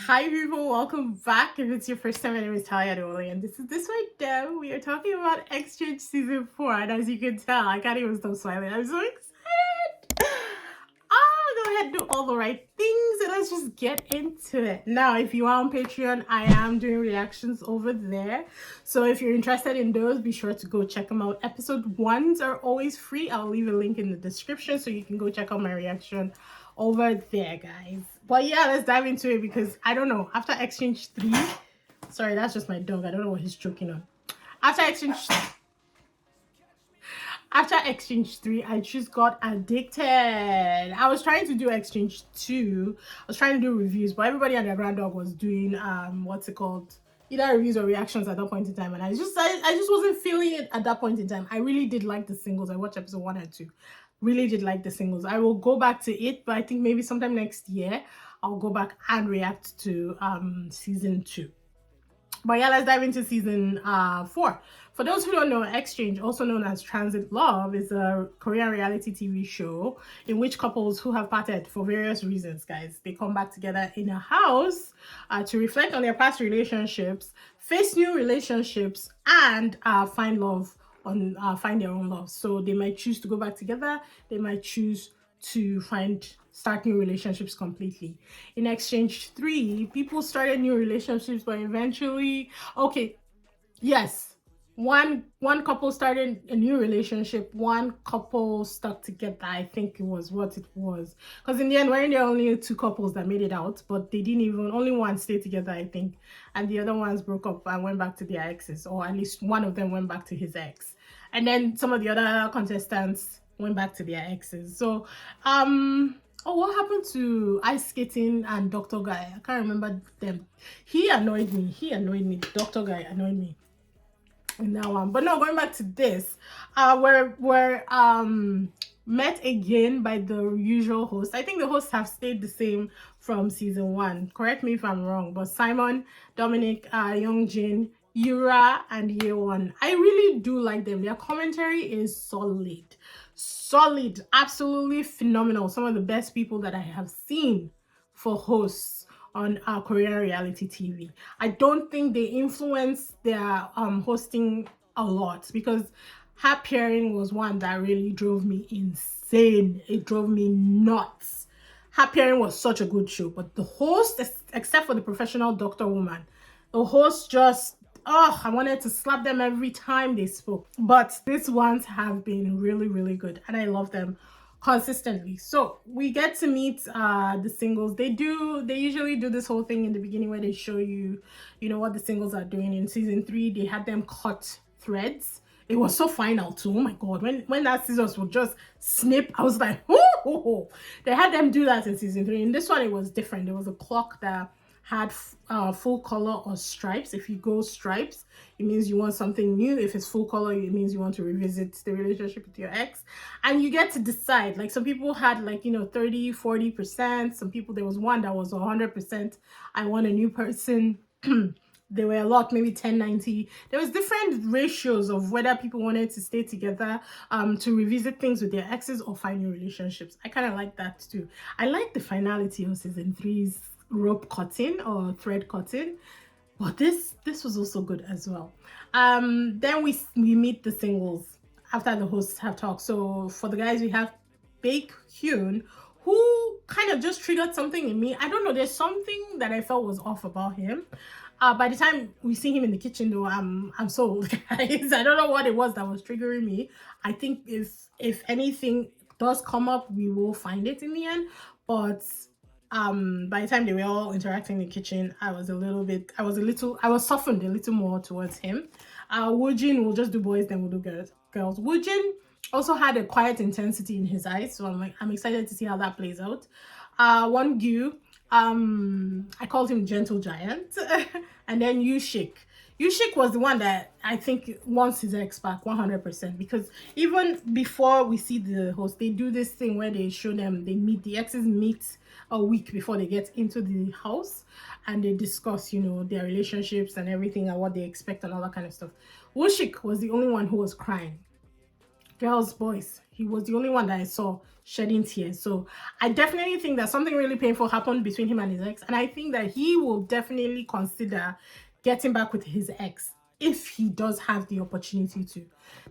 Hi people, welcome back. If it's your first time, my name is Talia Adewale, and this is DISBYDEM. We are talking about Exchange Season 4, and as you can tell, I can't even stop smiling. I'm so excited. Go ahead and do all the right things, and let's just get into it. Now, if you are on Patreon, I am doing reactions over there. So if you're interested in those, be sure to go check them out. Episode 1s are always free. I'll leave a link in the description so you can go check out my reaction over there, guys. But yeah, let's dive into it because I don't know. After Exchange 3, sorry, that's just my dog. I don't know what he's choking on. After Exchange 3, I just got addicted. I was trying to do Exchange 2. I was trying to do reviews, but everybody and their grand dog was doing what's it called? Either reviews or reactions at that point in time, and I just wasn't feeling it at that point in time. I really did like the singles. I watched episode 1 and 2. Really did like the singles. I will go back to it, but I think maybe sometime next year I'll go back and react to season 2. But yeah, let's dive into season 4. For those who don't know, Exchange, also known as Transit Love, is a Korean reality TV show in which couples who have parted for various reasons, guys, they come back together in a house to reflect on their past relationships, face new relationships, and find love on find their own love. So they might choose to go back together. They might choose to start new relationships completely. In Exchange 3, people started new relationships, but eventually, okay, yes, one couple started a new relationship, one couple stuck together. I think it was what it was, because in the end, weren't there only 2 couples that made it out, but they didn't even, only one stayed together, I think, and the other ones broke up and went back to their exes, or at least one of them went back to his ex, and then some of the other contestants went back to their exes. So oh, what happened to Ice Skating and Dr. Guy? I can't remember them. He annoyed me. Dr. Guy annoyed me in that one. But no, going back to this, we're met again by the usual hosts. I think the hosts have stayed the same from season 1. Correct me if I'm wrong, but Simon, Dominic, Youngjin, Yura, and Yeon. I really do like them. Their commentary is solid, absolutely phenomenal. Some of the best people that I have seen for hosts on Korean reality TV. I don't think they influence their hosting a lot, because her pairing was one that really drove me insane. It drove me nuts. Her pairing was such a good show, but the host, except for the professional doctor woman, the host just, oh, I wanted to slap them every time they spoke. But these ones have been really good, and I love them consistently. So we get to meet the singles. They usually do this whole thing in the beginning where they show you, what the singles are doing. In season 3, they had them cut threads. It was so final too. Oh my god, when that scissors would just snip, I was like, oh. They had them do that in season 3. In this one, it was different. There was a clock that had full color or stripes. If you go stripes, it means you want something new. If it's full color, it means you want to revisit the relationship with your ex, and you get to decide. Like, some people had 30-40%. Some people, there was one that was 100%. I want a new person. There were a lot, maybe 10-90. There was different ratios of whether people wanted to stay together, to revisit things with their exes or find new relationships. I kind of like that too. I like the finality of season 3's rope cutting or thread cutting, but this was also good as well. Then we meet the singles after the hosts have talked. So for the guys, we have Baekhyun, who kind of just triggered something in me. I don't know, there's something that I felt was off about him. By the time we see him in the kitchen, though, I'm sold, guys. I don't know what it was that was triggering me. I think if anything does come up, we will find it in the end. But by the time they were all interacting in the kitchen, I was softened a little more towards him. Woojin will just do boys, then we'll do girls. Woojin also had a quiet intensity in his eyes, so I'm excited to see how that plays out. Won-gyu, I called him Gentle Giant. And then Yushik was the one that I think wants his ex back 100%, because even before we see the host, they do this thing where they show them, the exes meet a week before they get into the house, and they discuss, their relationships and everything and what they expect and all that kind of stuff. Wushik was the only one who was crying. Girls, boys, he was the only one that I saw shedding tears. So I definitely think that something really painful happened between him and his ex, and I think that he will definitely consider getting back with his ex if he does have the opportunity to.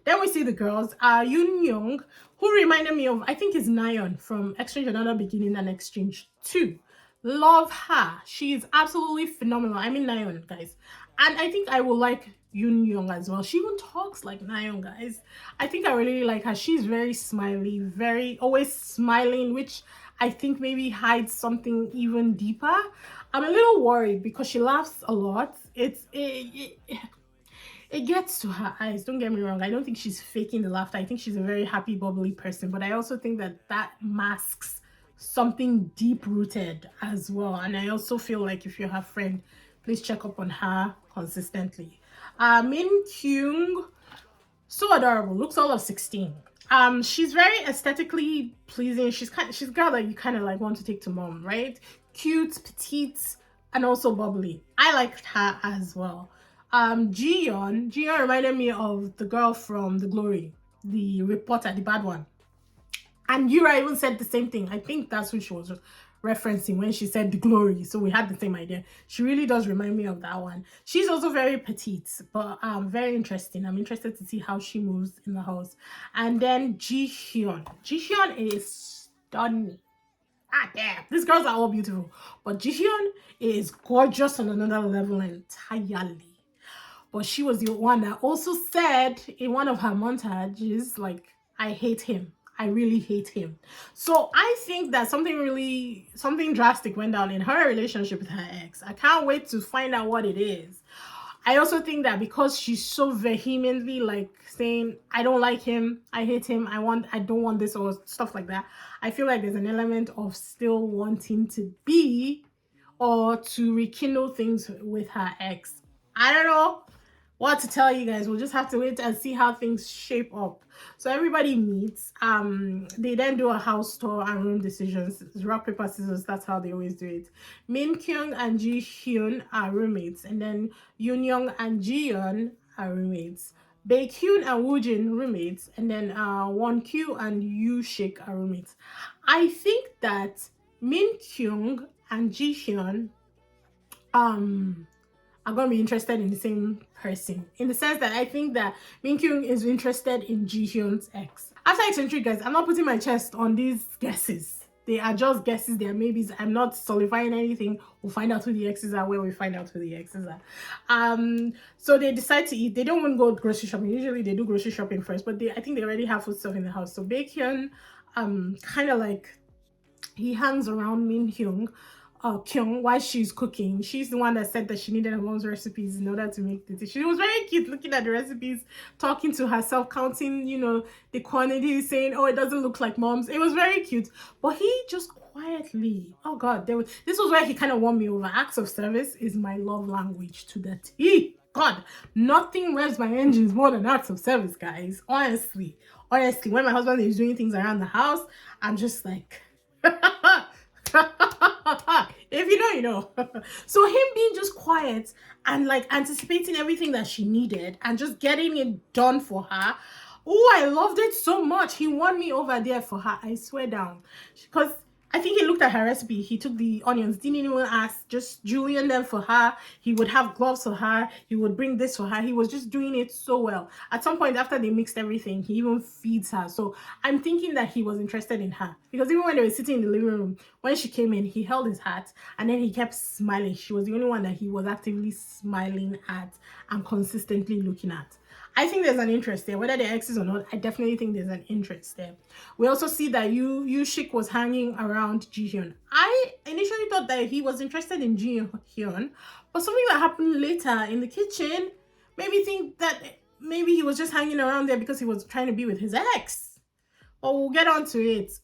Then we see the girls, Yoon Young, who reminded me of, I think it's Nayeon from Exchange Another Beginning and Exchange 2. Love her. She is absolutely phenomenal. I mean Nayeon, guys. And I think I will like Yoon Young as well. She even talks like Nayeon, guys. I think I really like her. She's very smiley, very always smiling, which I think maybe hides something even deeper. I'm a little worried because she laughs a lot. It gets to her eyes. Don't get me wrong. I don't think she's faking the laughter. I think she's a very happy, bubbly person. But I also think that that masks something deep rooted as well. And I also feel like if you're her friend, please check up on her consistently. Min Kyung, so adorable, looks all of 16. She's very aesthetically pleasing. She's a girl that you kind of like want to take to mom, right? Cute, petite, and also bubbly. I liked her as well. Jiyeon reminded me of the girl from The Glory, the reporter, the bad one. And Yura even said the same thing. I think that's who she was referencing when she said The Glory. So we had the same idea. She really does remind me of that one. She's also very petite, but very interesting. I'm interested to see how she moves in the house. And then Jihyun. Jihyun is stunning. Ah, damn. These girls are all beautiful. But Jihyun is gorgeous on another level entirely. But she was the one that also said in one of her montages, like, I hate him. I really hate him. So I think that something drastic went down in her relationship with her ex. I can't wait to find out what it is. I also think that because she's so vehemently like saying, I don't like him, I hate him, I don't want this or stuff like that, I feel like there's an element of still wanting to be or to rekindle things with her ex. I don't know what to tell you guys. We'll just have to wait and see how things shape up. So everybody meets. They then do a house tour and room decisions. It's rock, paper, scissors. That's how they always do it. Min Kyung and Ji Hyun are roommates, and then Yoon Young and Jiyeon are roommates. Bae Kyun and Woojin roommates, and then Won Kyu and Yoo Shik are roommates. I think that Min Kyung and Ji Hyun are going to be interested in the same person, in the sense that I think that Min Kyung is interested in Ji Hyun's ex. After eccentric, guys, I'm not putting my chest on these guesses. They are just guesses. They are maybes. I'm not solidifying anything. We'll find out who the exes are when we find out who the exes are. So they decide to eat. They don't want to go grocery shopping. Usually they do grocery shopping first, but I think they already have food stuff in the house. So Bae Kyun, kind of like, he hangs around Min Kyung while she's cooking. She's the one that said that she needed her mom's recipes in order to make the dish. She was very cute looking at the recipes, talking to herself, counting, the quantity, saying, oh, it doesn't look like mom's. It was very cute. But he just quietly, oh God, this was where he kind of won me over. Acts of service is my love language to the T. God, nothing revs my engines more than acts of service, guys. Honestly, when my husband is doing things around the house, I'm just like... If you know, you know. So him being just quiet and like anticipating everything that she needed and just getting it done for her. Oh, I loved it so much. He won me over there for her. I swear down. Because I think he looked at her recipe. He took the onions, didn't even ask, just julienne them for her. He would have gloves for her. He would bring this for her. He was just doing it so well. At some point after they mixed everything, he even feeds her. So I'm thinking that he was interested in her. Because even when they were sitting in the living room, when she came in, he held his hat and then he kept smiling. She was the only one that he was actively smiling at and consistently looking at. I think there's an interest there, whether they're exes or not. I definitely think there's an interest there. We also see that Yoo Shik was hanging around Ji Hyun. I initially thought that he was interested in Ji Hyun, but something that happened later in the kitchen made me think that maybe he was just hanging around there because he was trying to be with his ex. But we'll get on to it.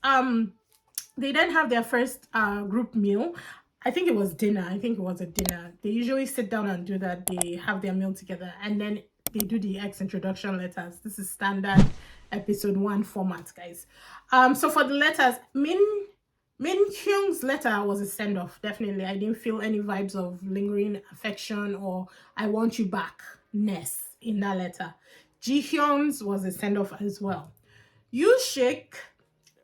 They then have their first group meal. I think it was dinner. I think it was a dinner. They usually sit down and do that. They have their meal together and then they do the ex introduction letters. This is standard episode 1 format, guys. So for the letters, Min Kyung's letter was a send-off, definitely. I didn't feel any vibes of lingering affection or I want you back-ness in that letter. Ji Hyun's was a send-off as well. Yoo Shik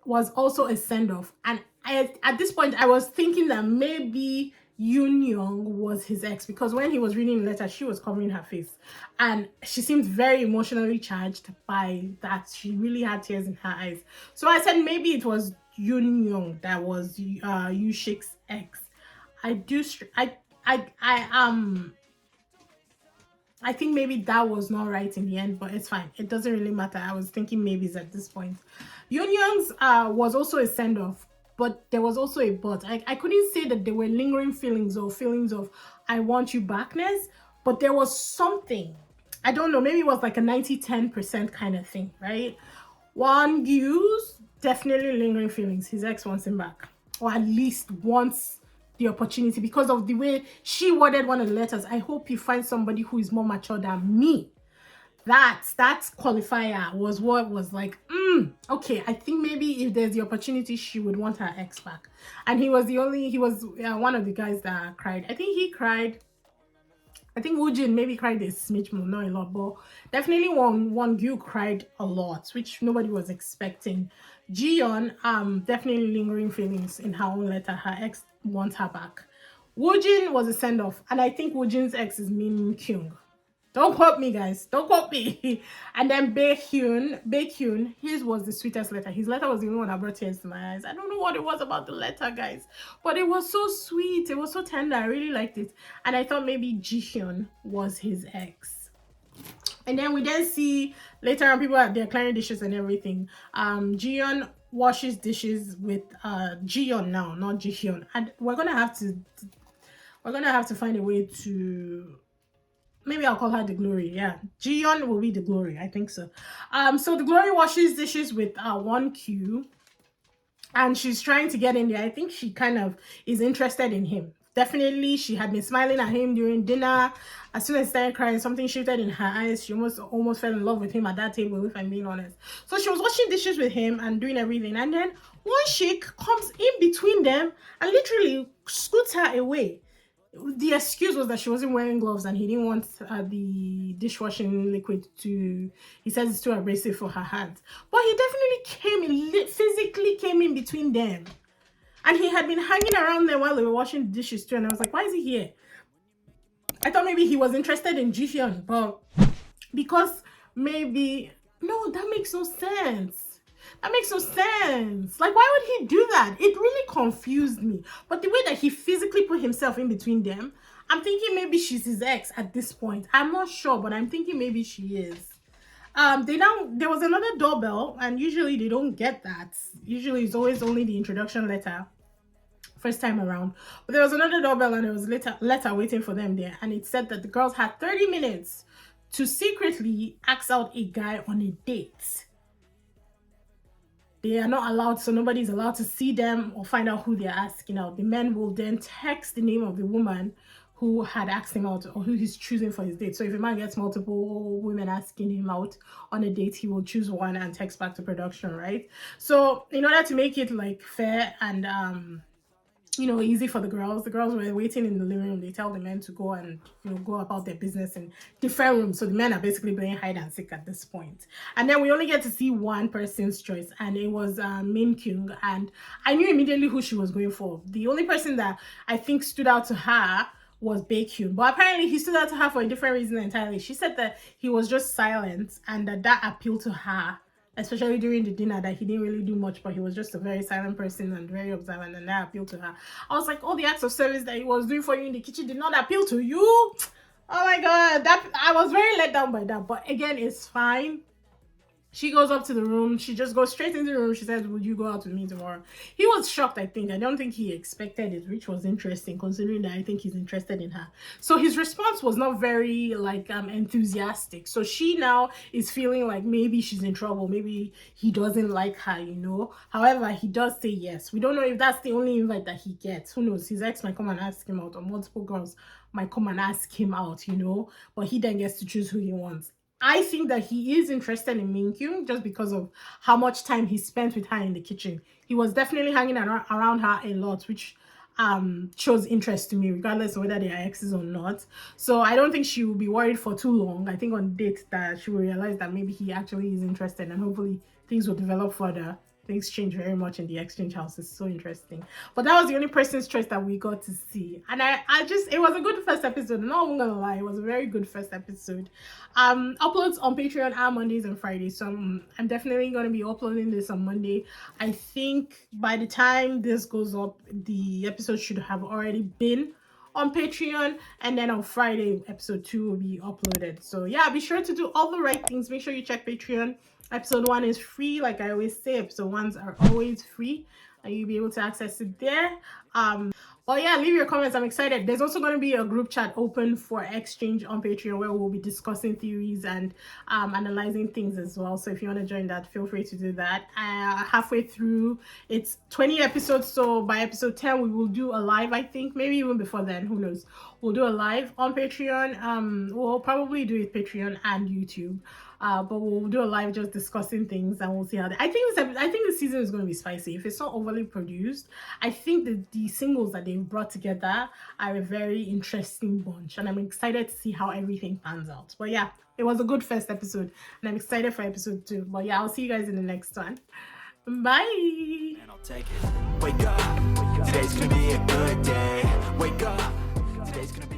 was also a send-off. And at this point, I was thinking that maybe Yoon Young was his ex, because when he was reading the letter, she was covering her face and she seemed very emotionally charged by that. She really had tears in her eyes. So I said maybe it was Yoon Young that was Yu Shik's ex. I think maybe that was not right in the end, but it's fine. It doesn't really matter. I was thinking maybe at this point. Yoon Young's was also a send-off, but there was also a but. I couldn't say that there were lingering feelings or feelings of I want you backness, but there was something. I don't know, maybe it was like a 90-10% kind of thing, right? Won Gyu's definitely lingering feelings. His ex wants him back, or at least wants the opportunity because of the way she worded one of the letters. I hope you find somebody who is more mature than me. That qualifier was what was like, okay, I think maybe if there's the opportunity, she would want her ex back. And he was one of the guys that cried. I think he cried. I think Woojin maybe cried a smidge more, not a lot, but definitely Won Gyu cried a lot, which nobody was expecting. Jiyeon, definitely lingering feelings in her own letter. Her ex wants her back. Woojin was a send-off, and I think Woojin's ex is Min Kyung. Don't quote me, guys. Don't quote me. And then Baekhyun, his was the sweetest letter. His letter was the only one that brought tears to my eyes. I don't know what it was about the letter, guys, but it was so sweet. It was so tender. I really liked it. And I thought maybe Jihyun was his ex. And then we then see later on people they're clearing dishes and everything. Jiyeon washes dishes with Jiyeon now, not Jihyun. And we're gonna have to find a way to. Maybe I'll call her the Glory. Yeah, Jiyeon will be the Glory. I think so. So the Glory washes dishes with Won Q, and she's trying to get in there. I think she kind of is interested in him. Definitely, she had been smiling at him during dinner. As soon as she started crying, something shifted in her eyes. She almost fell in love with him at that table, if I'm being honest. So she was washing dishes with him and doing everything, and then one sheik comes in between them and literally scoots her away. The excuse was that she wasn't wearing gloves and he didn't want the dishwashing liquid to, he says it's too abrasive for her hands. But he definitely physically came in between them. And he had been hanging around there while they were washing the dishes too. And I was like, why is he here? I thought maybe he was interested in Jihyun, but because maybe, no, that makes no sense. That makes no sense. Like, why would he do that? It really confused me. But the way that he physically put himself in between them, I'm thinking maybe she's his ex at this point. I'm not sure, but I'm thinking maybe she is. There was another doorbell, and usually they don't get that. Usually it's always only the introduction letter first time around. But there was another doorbell and there was a letter waiting for them there, and it said that the girls had 30 minutes to secretly ask out a guy on a date. They are not allowed, so nobody's allowed to see them or find out who they're asking out. The men will then text the name of the woman who had asked him out or who he's choosing for his date. So if a man gets multiple women asking him out on a date, he will choose one and text back to production, right? So in order to make it like fair and easy for the girls were waiting in the living room. They tell the men to go and go about their business in different rooms. So the men are basically playing hide and seek at this point. And then we only get to see one person's choice, and it was Min Kyung. And I knew immediately who she was going for. The only person that I think stood out to her was Baekhyun, but apparently he stood out to her for a different reason entirely. She said that he was just silent and that appealed to her, especially during the dinner, that he didn't really do much, but he was just a very silent person and very observant, and that appealed to her. I was like, all the acts of service that he was doing for you in the kitchen did not appeal to you? Oh my god, I was very let down by that. But again, it's fine. She goes up to the room. She just goes straight into the room. She says, would you go out with me tomorrow? He was shocked, I think. I don't think he expected it, which was interesting, considering that I think he's interested in her. So his response was not very, enthusiastic. So she now is feeling like maybe she's in trouble. Maybe he doesn't like her, However, he does say yes. We don't know if that's the only invite that he gets. Who knows? His ex might come and ask him out, or multiple girls might come and ask him out, But he then gets to choose who he wants. I think that he is interested in Min Kyung just because of how much time he spent with her in the kitchen. He was definitely hanging around her a lot, which shows interest to me, regardless of whether they are exes or not. So I don't think she will be worried for too long. I think on date that she will realize that maybe he actually is interested, and hopefully things will develop further things change very much in the exchange house. It's so interesting. But that was the only person's choice that we got to see. And I just, it was a good first episode. I'm not gonna lie, it was a very good first episode. Uploads on Patreon are Mondays and Fridays. So I'm definitely gonna be uploading this on Monday. I think by the time this goes up, the episode should have already been on Patreon, and then on Friday episode 2 will be uploaded. So yeah, be sure to do all the right things. Make sure you check Patreon. Episode 1 is free, like I always say. Episode 1s are always free, and you'll be able to access it there. But yeah, leave your comments. I'm excited. There's also going to be a group chat open for exchange on Patreon where we'll be discussing theories and analyzing things as well. So if you want to join that, feel free to do that. Halfway through, it's 20 episodes. So by episode 10, we will do a live, I think. Maybe even before then, who knows. We'll do a live on Patreon. We'll probably do it Patreon and YouTube. But we'll do a live just discussing things, and we'll see how I think the season is going to be spicy. If it's not overly produced, I think that the singles that they've brought together are a very interesting bunch, and I'm excited to see how everything pans out. But yeah, it was a good first episode, and I'm excited for episode 2. But yeah, I'll see you guys in the next one. Bye. And I'll take it. Wake up. Today's gonna be a good day. Wake up. Today's gonna be